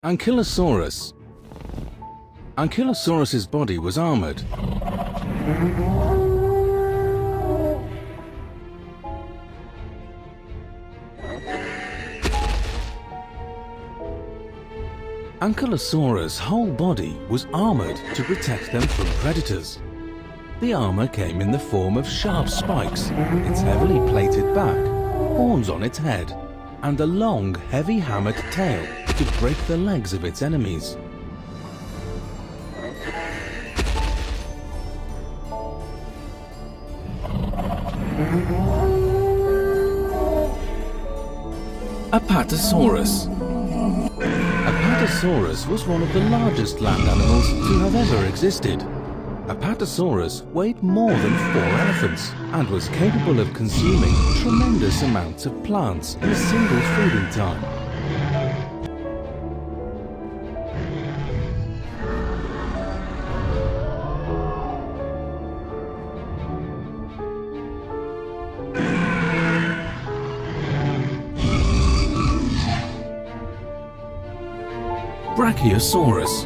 Ankylosaurus. Ankylosaurus's body was armored. Ankylosaurus' whole body was armored to protect them from predators. The armor came in the form of sharp spikes, its heavily plated back, horns on its head, and a long, heavy hammered tail to break the legs of its enemies. APATOSAURUS. APATOSAURUS was one of the largest land animals to have ever existed. APATOSAURUS weighed more than 4 elephants and was capable of consuming tremendous amounts of plants in a single feeding time. Brachiosaurus.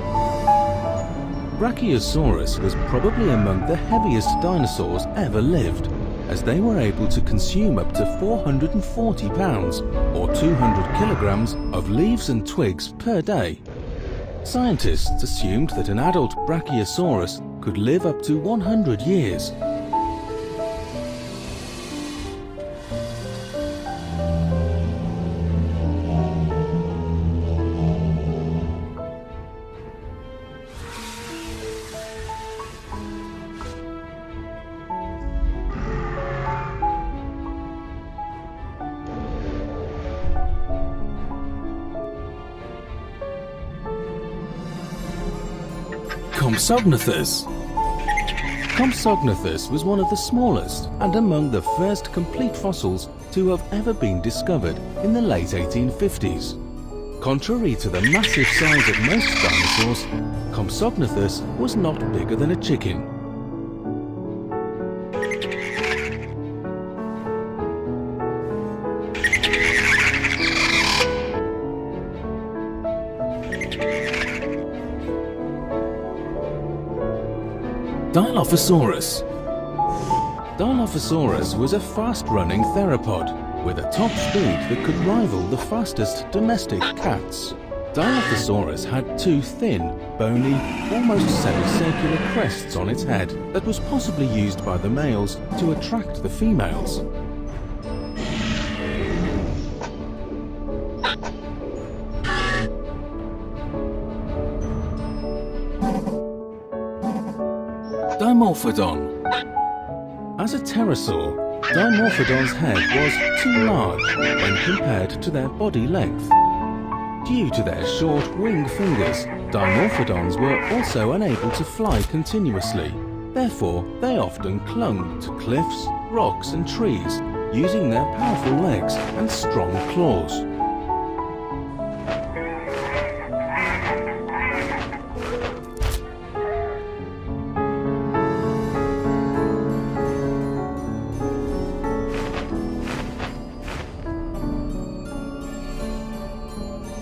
Brachiosaurus was probably among the heaviest dinosaurs ever lived, as they were able to consume up to 440 pounds or 200 kilograms of leaves and twigs per day. Scientists assumed that an adult Brachiosaurus could live up to 100 years. COMPSOGNATHUS. COMPSOGNATHUS was one of the smallest and among the first complete fossils to have ever been discovered in the late 1850s. Contrary to the massive size of most dinosaurs, COMPSOGNATHUS was not bigger than a chicken. DILOPHOSAURUS. DILOPHOSAURUS was a fast-running theropod with a top speed that could rival the fastest domestic cats. DILOPHOSAURUS had 2 thin, bony, almost semicircular crests on its head that was possibly used by the males to attract the females. Dimorphodon. As a pterosaur, Dimorphodon's head was too large when compared to their body length. Due to their short wing fingers, Dimorphodons were also unable to fly continuously. Therefore, they often clung to cliffs, rocks and trees, using their powerful legs and strong claws.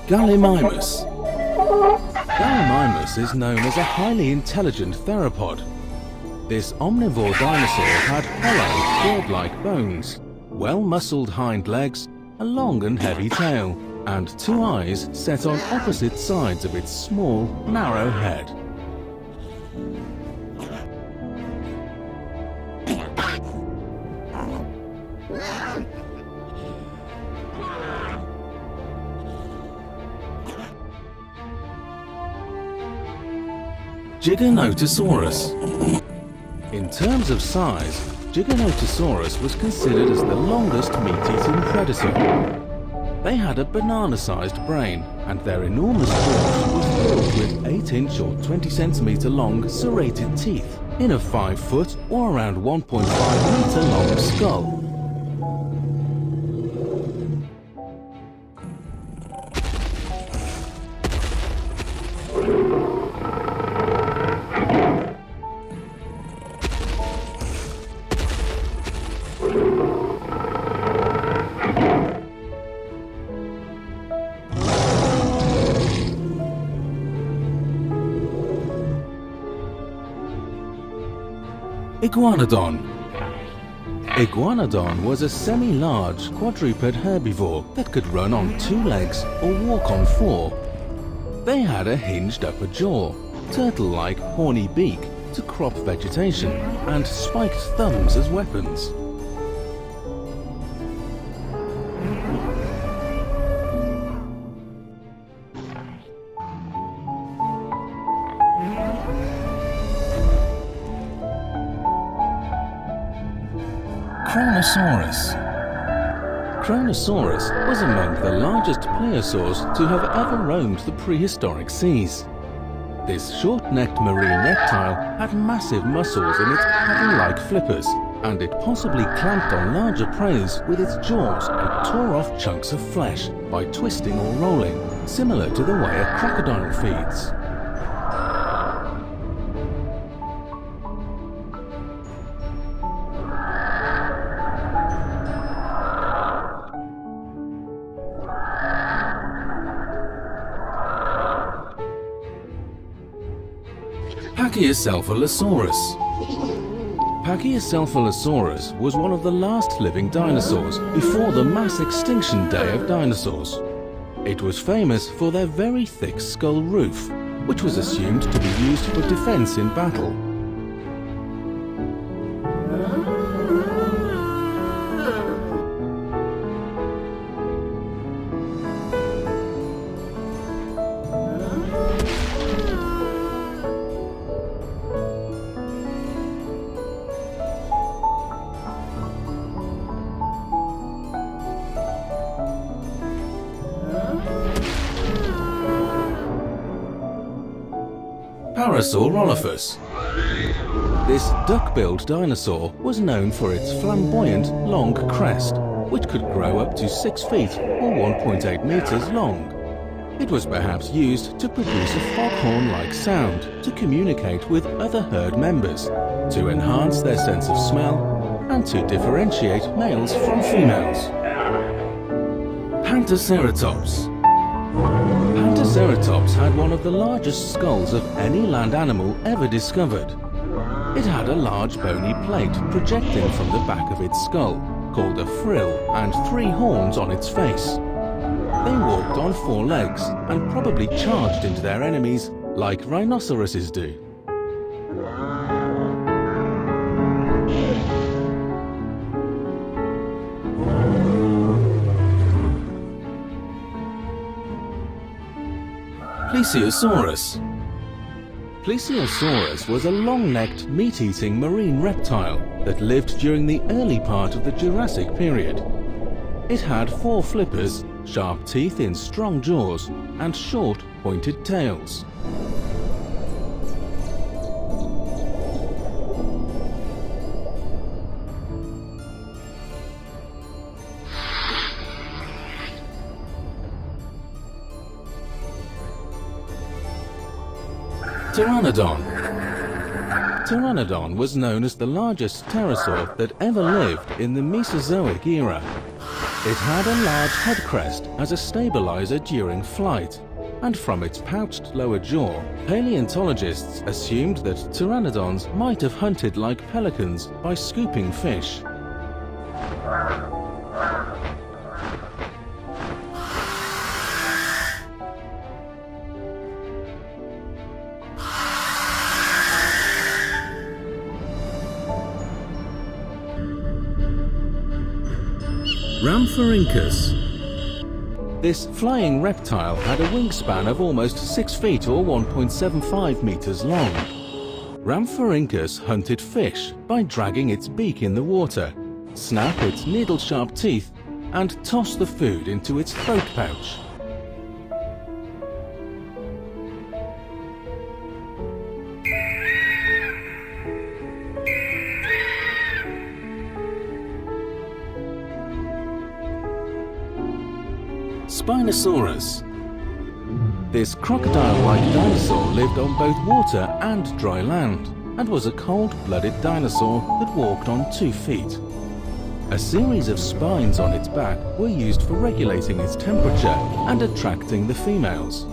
Gallimimus. Gallimimus is known as a highly intelligent theropod. This omnivore dinosaur had hollow, board-like bones, well-muscled hind legs, a long and heavy tail, and 2 eyes set on opposite sides of its small, narrow head. GIGANOTOSAURUS. In terms of size, GIGANOTOSAURUS was considered as the longest meat-eating predator. They had a banana-sized brain, and their enormous jaws was filled with 8-inch or 20-centimeter long serrated teeth in a 5-foot or around 1.5-meter long skull. Iguanodon. Iguanodon was a semi-large quadruped herbivore that could run on 2 legs or walk on 4. They had a hinged upper jaw, turtle-like horny beak to crop vegetation, and spiked thumbs as weapons. KRONOSAURUS. KRONOSAURUS was among the largest plesiosaurs to have ever roamed the prehistoric seas. This short-necked marine reptile had massive muscles in its paddle-like flippers, and it possibly clamped on larger prey with its jaws and tore off chunks of flesh by twisting or rolling, similar to the way a crocodile feeds. Pachycephalosaurus. Pachycephalosaurus was one of the last living dinosaurs before the mass extinction day of dinosaurs. It was famous for their very thick skull roof, which was assumed to be used for defense in battle. PARASAUROLOPHUS. This duck-billed dinosaur was known for its flamboyant, long crest, which could grow up to 6 feet or 1.8 meters long. It was perhaps used to produce a foghorn-like sound to communicate with other herd members, to enhance their sense of smell, and to differentiate males from females. Triceratops. Triceratops had one of the largest skulls of any land animal ever discovered. It had a large bony plate projecting from the back of its skull, called a frill, and 3 horns on its face. They walked on 4 legs and probably charged into their enemies like rhinoceroses do. Plesiosaurus. Plesiosaurus was a long-necked, meat-eating marine reptile that lived during the early part of the Jurassic period. It had 4 flippers, sharp teeth in strong jaws, and short, pointed tails. Pteranodon. Pteranodon was known as the largest pterosaur that ever lived in the Mesozoic era. It had a large head crest as a stabilizer during flight, and from its pouched lower jaw, paleontologists assumed that pteranodons might have hunted like pelicans by scooping fish. Rhamphorhynchus. This flying reptile had a wingspan of almost 6 feet or 1.75 meters long. Rhamphorhynchus hunted fish by dragging its beak in the water, snap its needle-sharp teeth, and toss the food into its throat pouch. Spinosaurus. This crocodile-like dinosaur lived on both water and dry land, and was a cold-blooded dinosaur that walked on 2 feet. A series of spines on its back were used for regulating its temperature and attracting the females.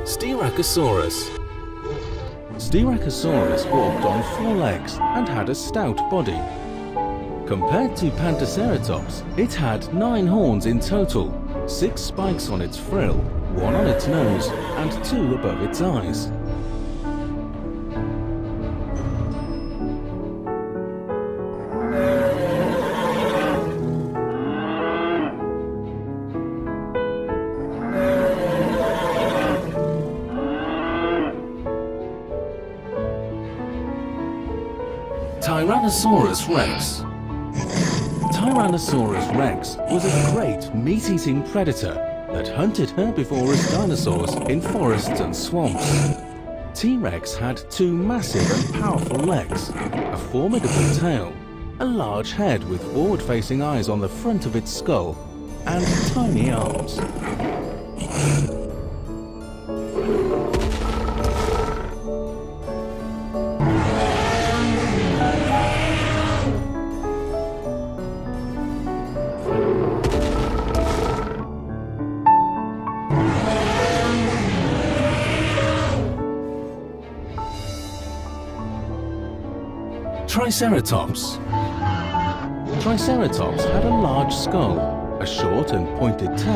Styracosaurus. Styracosaurus walked on 4 legs and had a stout body. Compared to Pentaceratops, it had 9 horns in total, 6 spikes on its frill, 1 on its nose and 2 above its eyes. Tyrannosaurus rex. Tyrannosaurus rex was a great meat-eating predator that hunted herbivorous dinosaurs in forests and swamps. T-Rex had 2 massive and powerful legs, a formidable tail, a large head with forward-facing eyes on the front of its skull, and tiny arms. Triceratops. Triceratops had a large skull, a short and pointed tail,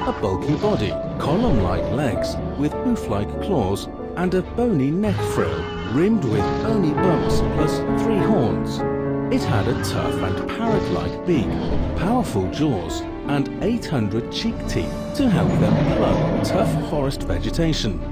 a bulky body, column-like legs with hoof-like claws, and a bony neck frill rimmed with bony bumps plus 3 horns. It had a tough and parrot-like beak, powerful jaws, and 800 cheek teeth to help them plug tough forest vegetation.